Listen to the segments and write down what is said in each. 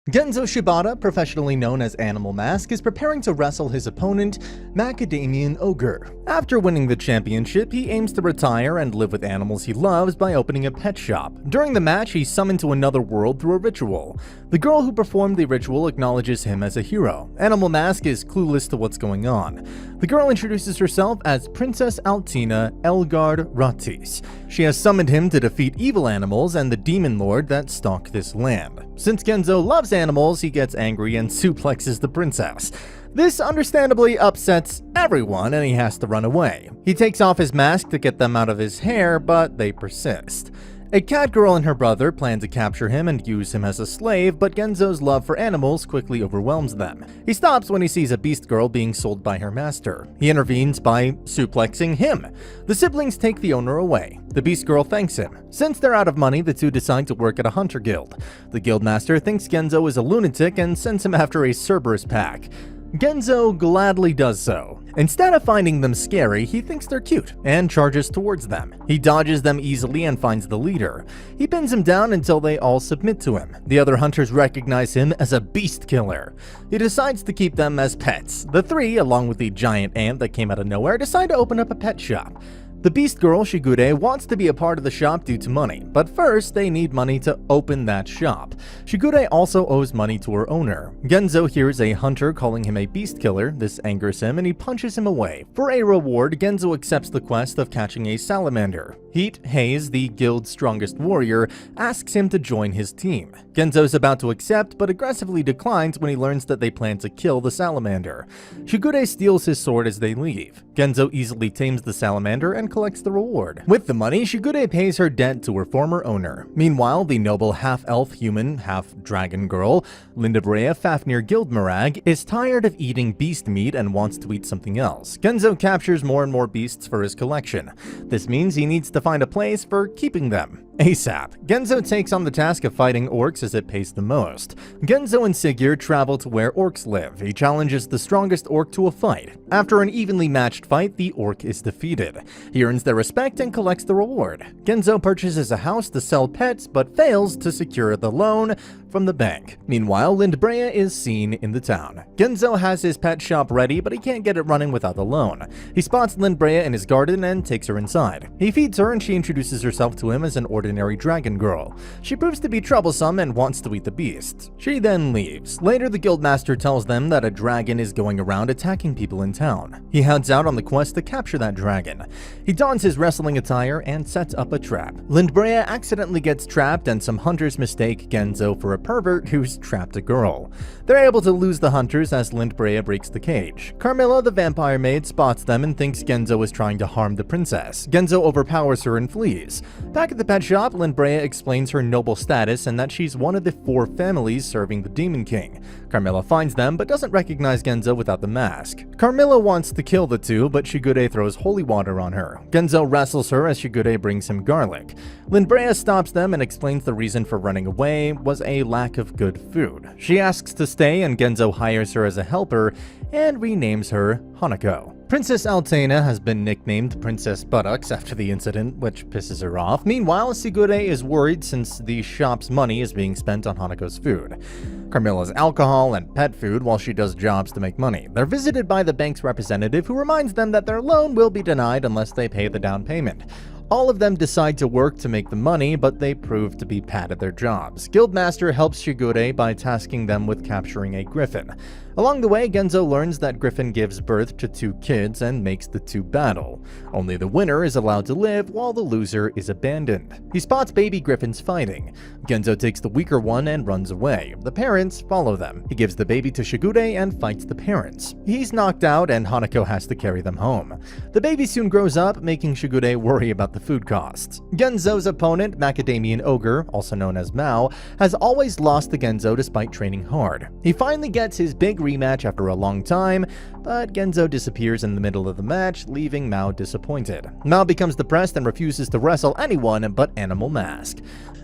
Genzou Shibata, professionally known as Animal Mask, is preparing to wrestle his opponent, Macadamian Ogre. After winning the championship, he aims to retire and live with animals he loves by opening a pet shop. During the match, he's summoned to another world through a ritual. The girl who performed the ritual acknowledges him as a hero. Animal Mask is clueless to what's going on. The girl introduces herself as Princess Altina Elgard Ratis. She has summoned him to defeat evil animals and the demon lord that stalk this land. Since Genzou loves animals, he gets angry and suplexes the princess. This understandably upsets everyone and he has to run away. He takes off his mask to get them out of his hair, but they persist. A cat girl and her brother plan to capture him and use him as a slave, but Genzou's love for animals quickly overwhelms them. He stops when he sees a beast girl being sold by her master. He intervenes by suplexing him. The siblings take the owner away. The beast girl thanks him. Since they're out of money, the two decide to work at a hunter guild. The guild master thinks Genzou is a lunatic and sends him after a Cerberus pack. Genzou gladly does so. Instead of finding them scary, he thinks they're cute and charges towards them. He dodges them easily and finds the leader. He pins him down until they all submit to him. The other hunters recognize him as a beast killer. He decides to keep them as pets. The three, along with the giant ant that came out of nowhere, decide to open up a pet shop. The beast girl, Shigure, wants to be a part of the shop due to money, but first they need money to open that shop. Shigure also owes money to her owner. Genzou hears a hunter calling him a beast killer. This angers him and he punches him away. For a reward, Genzou accepts the quest of catching a salamander. Heat Hayes, the guild's strongest warrior, asks him to join his team. Genzou's about to accept, but aggressively declines when he learns that they plan to kill the salamander. Shigure steals his sword as they leave. Genzou easily tames the salamander and collects the reward. With the money, Shigure pays her debt to her former owner. Meanwhile, the noble half-elf human, half-dragon girl, Linda Brea Fafnir Guildmarag, is tired of eating beast meat and wants to eat something else. Genzou captures more and more beasts for his collection. This means he needs to find a place for keeping them ASAP. Genzou takes on the task of fighting orcs as it pays the most. Genzou and Sigurd travel to where orcs live. He challenges the strongest orc to a fight. After an evenly matched fight, the orc is defeated. He earns their respect and collects the reward. Genzou purchases a house to sell pets, but fails to secure the loan from the bank. Meanwhile, Lindbrea is seen in the town. Genzou has his pet shop ready, but he can't get it running without the loan. He spots Lindbrea in his garden and takes her inside. He feeds her and she introduces herself to him as an ordinary dragon girl. She proves to be troublesome and wants to eat the beast. She then leaves. Later, the guildmaster tells them that a dragon is going around attacking people in town. He heads out on the quest to capture that dragon. He dons his wrestling attire and sets up a trap. Lindbrea accidentally gets trapped and some hunters mistake Genzou for a pervert who's trapped a girl. They're able to lose the hunters as Lindbrea breaks the cage. Carmilla, the vampire maid, spots them and thinks Genzou is trying to harm the princess. Genzou overpowers her and flees. Back at the pet shop, Lindbrea explains her noble status and that she's one of the 4 families serving the Demon King. Carmilla finds them but doesn't recognize Genzou without the mask. Carmilla wants to kill the two, but Shigure throws holy water on her. Genzou wrestles her as Shigure brings him garlic. Lindbrea stops them and explains the reason for running away was a lack of good food. She asks to stay and Genzou hires her as a helper and renames her Hanako. Princess Altena has been nicknamed Princess Buttocks after the incident, which pisses her off. Meanwhile, Shigure is worried since the shop's money is being spent on Hanako's food. Carmilla's alcohol and pet food while she does jobs to make money. They're visited by the bank's representative who reminds them that their loan will be denied unless they pay the down payment. All of them decide to work to make the money, but they prove to be bad at their jobs. Guildmaster helps Shigure by tasking them with capturing a griffin. Along the way, Genzou learns that Griffin gives birth to 2 kids and makes the 2 battle. Only the winner is allowed to live, while the loser is abandoned. He spots baby griffins fighting. Genzou takes the weaker one and runs away. The parents follow them. He gives the baby to Shigure and fights the parents. He's knocked out and Hanako has to carry them home. The baby soon grows up, making Shigure worry about the food costs. Genzou's opponent, Macadamian Ogre, also known as Mao, has always lost to Genzou despite training hard. He finally gets his big rematch after a long time, but Genzou disappears in the middle of the match, leaving Mao disappointed. Mao becomes depressed and refuses to wrestle anyone but Animal Mask.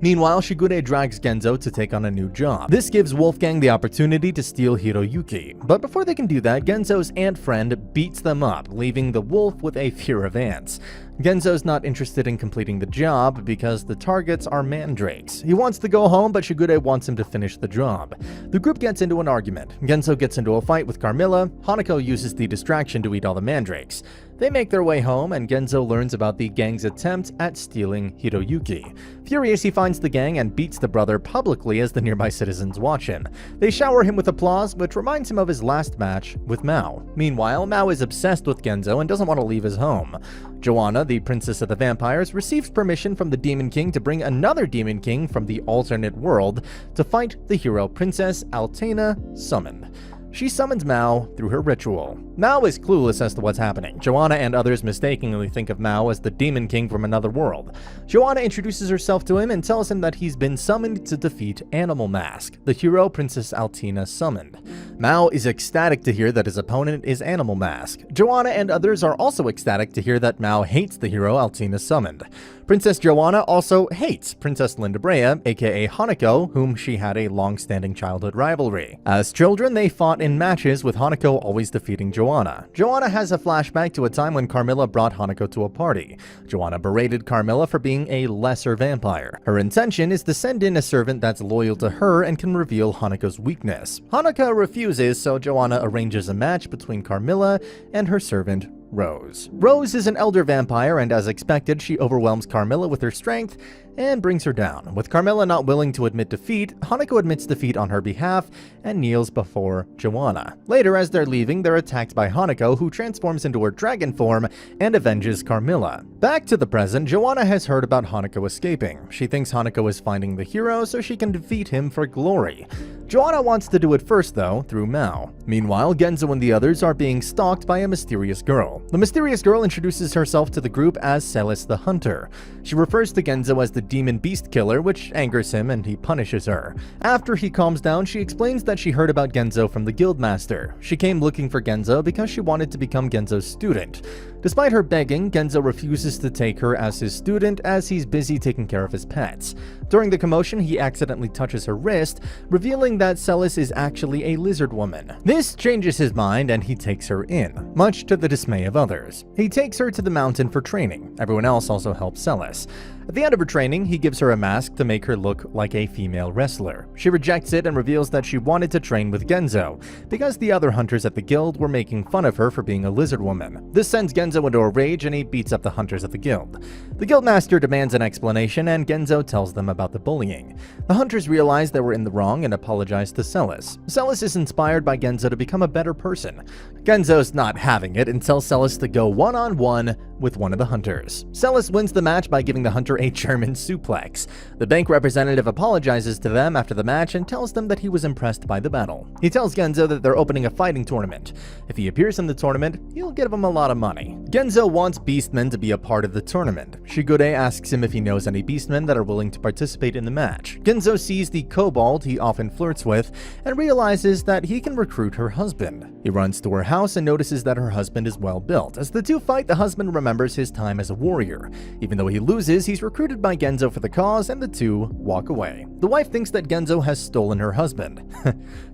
Meanwhile, Shigure drags Genzou to take on a new job. This gives Wolfgang the opportunity to steal Hiroyuki. But before they can do that, Genzou's ant friend beats them up, leaving the wolf with a fear of ants. Genzou's not interested interested in completing the job because the targets are mandrakes. He wants to go home, but Shigure wants him to finish the job. The group gets into an argument. Genzou gets into a fight with Carmilla. Hanako uses the distraction to eat all the mandrakes. They make their way home, and Genzou learns about the gang's attempt at stealing Hiroyuki. Furious, he finds the gang and beats the brother publicly as the nearby citizens watch him. They shower him with applause, which reminds him of his last match with Mao. Meanwhile, Mao is obsessed with Genzou and doesn't want to leave his home. Joanna, the princess of the vampires, receives permission from the Demon King to bring another Demon King from the alternate world to fight the hero Princess Altena summoned. She summons Mao through her ritual. Mao is clueless as to what's happening. Joanna and others mistakenly think of Mao as the Demon King from another world. Joanna introduces herself to him and tells him that he's been summoned to defeat Animal Mask, the hero Princess Altena summoned. Mao is ecstatic to hear that his opponent is Animal Mask. Joanna and others are also ecstatic to hear that Mao hates the hero Altena summoned. Princess Joanna also hates Princess Linda Brea, aka Hanako, whom she had a long-standing childhood rivalry. As children, they fought in matches, with Hanako always defeating Joanna. Joanna has a flashback to a time when Carmilla brought Hanako to a party. Joanna berated Carmilla for being a lesser vampire. Her intention is to send in a servant that's loyal to her and can reveal Hanako's weakness. Hanako refuses, so Joanna arranges a match between Carmilla and her servant, Rose. Rose is an elder vampire, and as expected, she overwhelms Carmilla with her strength and brings her down. With Carmilla not willing to admit defeat, Hanako admits defeat on her behalf and kneels before Joanna. Later, as they're leaving, they're attacked by Hanako, who transforms into her dragon form and avenges Carmilla. Back to the present, Joanna has heard about Hanako escaping. She thinks Hanako is finding the hero so she can defeat him for glory. Joanna wants to do it first, though, through Mao. Meanwhile, Genzou and the others are being stalked by a mysterious girl. The mysterious girl introduces herself to the group as Celis the Hunter. She refers to Genzou as the demon beast killer, which angers him and he punishes her. After he calms down, she explains that she heard about Genzou from the guildmaster. She came looking for Genzou because she wanted to become Genzou's student. Despite her begging, Genzou refuses to take her as his student as he's busy taking care of his pets. During the commotion, he accidentally touches her wrist, revealing that Celis is actually a lizard woman. This changes his mind and he takes her in, much to the dismay of others. He takes her to the mountain for training. Everyone else also helps Celis. At the end of her training, he gives her a mask to make her look like a female wrestler. She rejects it and reveals that she wanted to train with Genzou, because the other hunters at the guild were making fun of her for being a lizard woman. This sends Genzou into a rage and he beats up the hunters at the guild. The guildmaster demands an explanation and Genzou tells them about the bullying. The hunters realize they were in the wrong and apologize to Celis. Celis is inspired by Genzou to become a better person. Genzou's not having it and tells Celis to go one-on-one with one of the hunters. Celis wins the match by giving the hunter a German suplex. The bank representative apologizes to them after the match and tells them that he was impressed by the battle. He tells Genzou that they're opening a fighting tournament. If he appears in the tournament, he'll give him a lot of money. Genzou wants beastmen to be a part of the tournament. Shigure asks him if he knows any beastmen that are willing to participate in the match. Genzou sees the kobold he often flirts with and realizes that he can recruit her husband. He runs to her house and notices that her husband is well built. As the two fight, the husband remembers his time as a warrior. Even though he loses, he's recruited by Genzou for the cause and the two walk away. The wife thinks that Genzou has stolen her husband.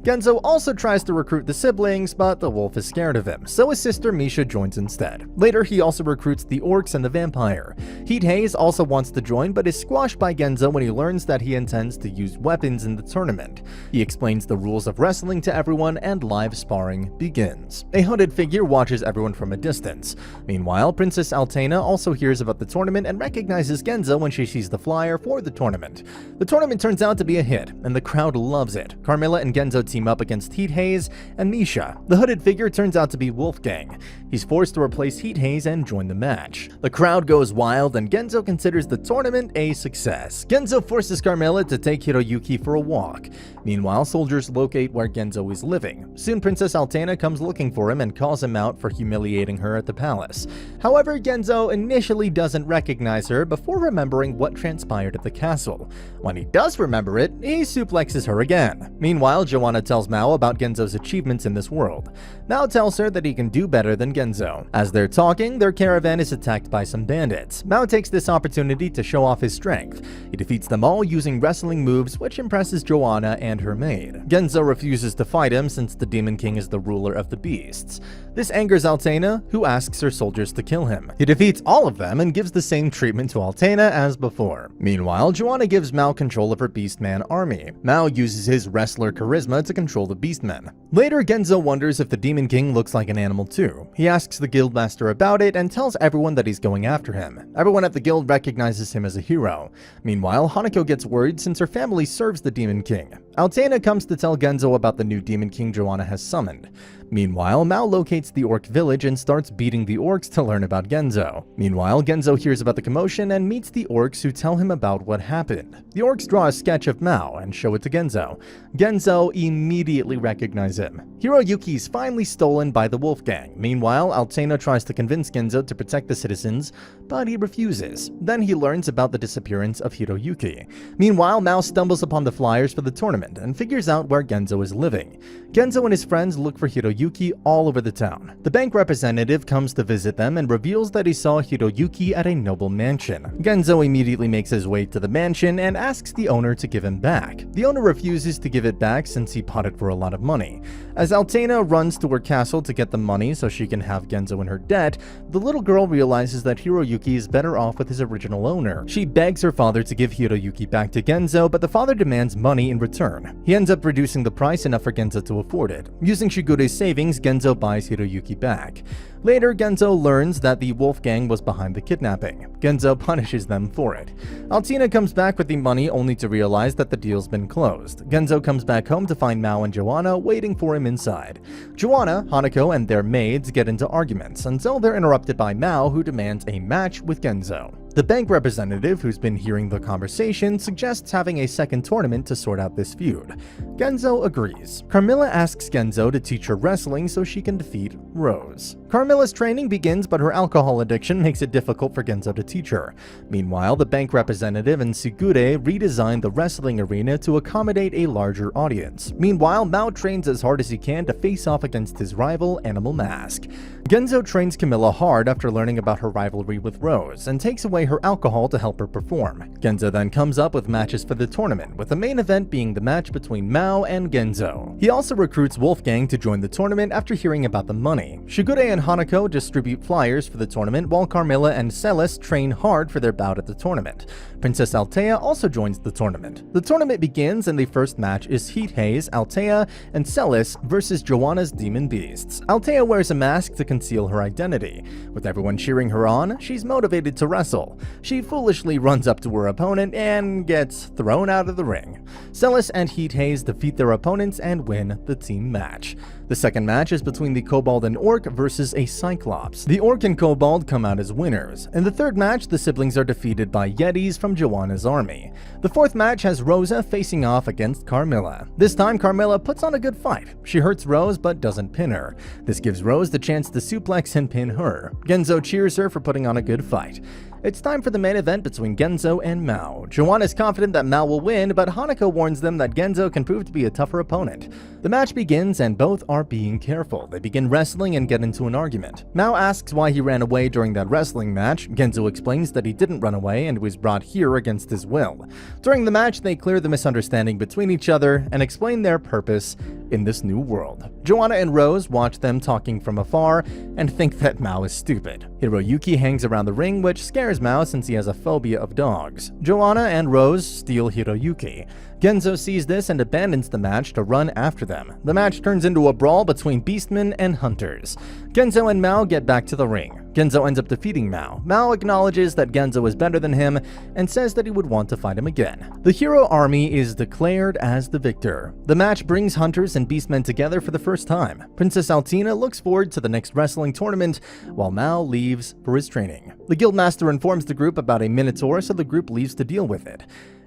Genzou also tries to recruit the siblings, but the wolf is scared of him, so his sister Misha joins instead. Later, he also recruits the orcs and the vampire. Heat Haze also wants to join, but is squashed by Genzou when he learns that he intends to use weapons in the tournament. He explains the rules of wrestling to everyone and live sparring begins. A hooded figure watches everyone from a distance. Meanwhile, Princess Altena also hears about the tournament and recognizes Genzou when she sees the flyer for the tournament. The tournament turns out to be a hit, and the crowd loves it. Carmilla and Genzou team up against Heat Haze and Misha. The hooded figure turns out to be Wolfgang. He's forced to replace Heat Haze and join the match. The crowd goes wild, and Genzou considers the tournament a success. Genzou forces Carmilla to take Hiroyuki for a walk. Meanwhile, soldiers locate where Genzou is living. Soon, Princess Altena comes looking for him and calls him out for humiliating her at the palace. However, Genzou initially doesn't recognize her before remembering what transpired at the castle. When he does remember it, he suplexes her again. Meanwhile, Joanna tells Mao about Genzou's achievements in this world. Mao tells her that he can do better than Genzou. As they're talking, their caravan is attacked by some bandits. Mao takes this opportunity to show off his strength. He defeats them all using wrestling moves, which impresses Joanna and her maid. Genzou refuses to fight him since the Demon King is the ruler of the beasts. This angers Altena, who asks her soldiers to kill him. him. He defeats all of them and gives the same treatment to Altena as before. Meanwhile, Joanna gives Mao control of her Beastman army. Mao uses his wrestler charisma to control the Beastmen. Later, Genzou wonders if the Demon King looks like an animal too. He asks the guildmaster about it and tells everyone that he's going after him. Everyone at the guild recognizes him as a hero. Meanwhile, Hanako gets worried since her family serves the Demon King. Altena comes to tell Genzou about the new Demon King Joanna has summoned. Meanwhile, Mao locates the orc village and starts beating the orcs to learn about Genzou. Meanwhile, Genzou hears about the commotion and meets the orcs who tell him about what happened. The orcs draw a sketch of Mao and show it to Genzou. Genzou immediately recognizes him. Hiroyuki is finally stolen by the Wolf Gang. Meanwhile, Altena tries to convince Genzou to protect the citizens, but he refuses. Then he learns about the disappearance of Hiroyuki. Meanwhile, Mao stumbles upon the flyers for the tournament and figures out where Genzou is living. Genzou and his friends look for Hiroyuki all over the town. The bank representative comes to visit them and reveals that he saw Hiroyuki at a noble mansion. Genzou immediately makes his way to the mansion and asks the owner to give him back. The owner refuses to give it back since he bought it for a lot of money. As Altena runs to her castle to get the money so she can have Genzou in her debt, the little girl realizes that Hiroyuki is better off with his original owner. She begs her father to give Hiroyuki back to Genzou, but the father demands money in return. He ends up reducing the price enough for Genzou to afford it. Using Shigure's savings, Genzou buys Hiroyuki back. Later, Genzou learns that the Wolf Gang was behind the kidnapping. Genzou punishes them for it. Altena comes back with the money only to realize that the deal's been closed. Genzou comes back home to find Mao and Joanna waiting for him inside. Joanna, Hanako, and their maids get into arguments until they're interrupted by Mao, who demands a match with Genzou. The bank representative, who's been hearing the conversation, suggests having a second tournament to sort out this feud. Genzou agrees. Carmilla asks Genzou to teach her wrestling so she can defeat Rose. Carmilla's training begins, but her alcohol addiction makes it difficult for Genzou to teach her. Meanwhile, the bank representative and Shigure redesign the wrestling arena to accommodate a larger audience. Meanwhile, Mao trains as hard as he can to face off against his rival, Animal Mask. Genzou trains Camilla hard after learning about her rivalry with Rose, and takes away her alcohol to help her perform. Genzou then comes up with matches for the tournament, with the main event being the match between Mao and Genzou. He also recruits Wolfgang to join the tournament after hearing about the money. Shigure and Hanako distribute flyers for the tournament, while Carmilla and Celis train hard for their bout at the tournament. Princess Altea also joins the tournament. The tournament begins, and the first match is Heat Haze, Altea, and Celis versus Joanna's Demon Beasts. Altea wears a mask to conceal her identity. With everyone cheering her on, she's motivated to wrestle. She foolishly runs up to her opponent and gets thrown out of the ring. Celis and Heat Haze defeat their opponents and win the team match. The second match is between the Kobold and Orc versus a Cyclops. The Orc and Kobold come out as winners. In the third match, the siblings are defeated by Yetis from Joanna's army. The fourth match has Rosa facing off against Carmilla. This time, Carmilla puts on a good fight. She hurts Rose but doesn't pin her. This gives Rose the chance to suplex and pin her. Genzou cheers her for putting on a good fight. It's time for the main event between Genzou and Mao. Joanna is confident that Mao will win, but Hanako warns them that Genzou can prove to be a tougher opponent. The match begins and both are being careful. They begin wrestling and get into an argument. Mao asks why he ran away during that wrestling match. Genzou explains that he didn't run away and was brought here against his will. During the match, they clear the misunderstanding between each other and explain their purpose in this new world. Joanna and Rose watch them talking from afar and think that Mao is stupid. Hiroyuki hangs around the ring, which scares Mao since he has a phobia of dogs. Joanna and Rose steal Hiroyuki. Genzou sees this and abandons the match to run after them. The match turns into a brawl between beastmen and hunters. Genzou and Mao get back to the ring. Genzou ends up defeating Mao. Mao acknowledges that Genzou is better than him and says that he would want to fight him again. The hero army is declared as the victor. The match brings hunters and beastmen together for the first time. Princess Altina looks forward to the next wrestling tournament, while Mao leaves for his training. The guildmaster informs the group about a minotaur, so the group leaves to deal with it.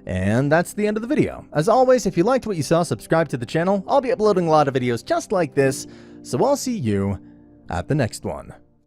And that's the end of the video. As always, if you liked what you saw, subscribe to the channel. I'll be uploading a lot of videos just like this, so I'll see you at the next one.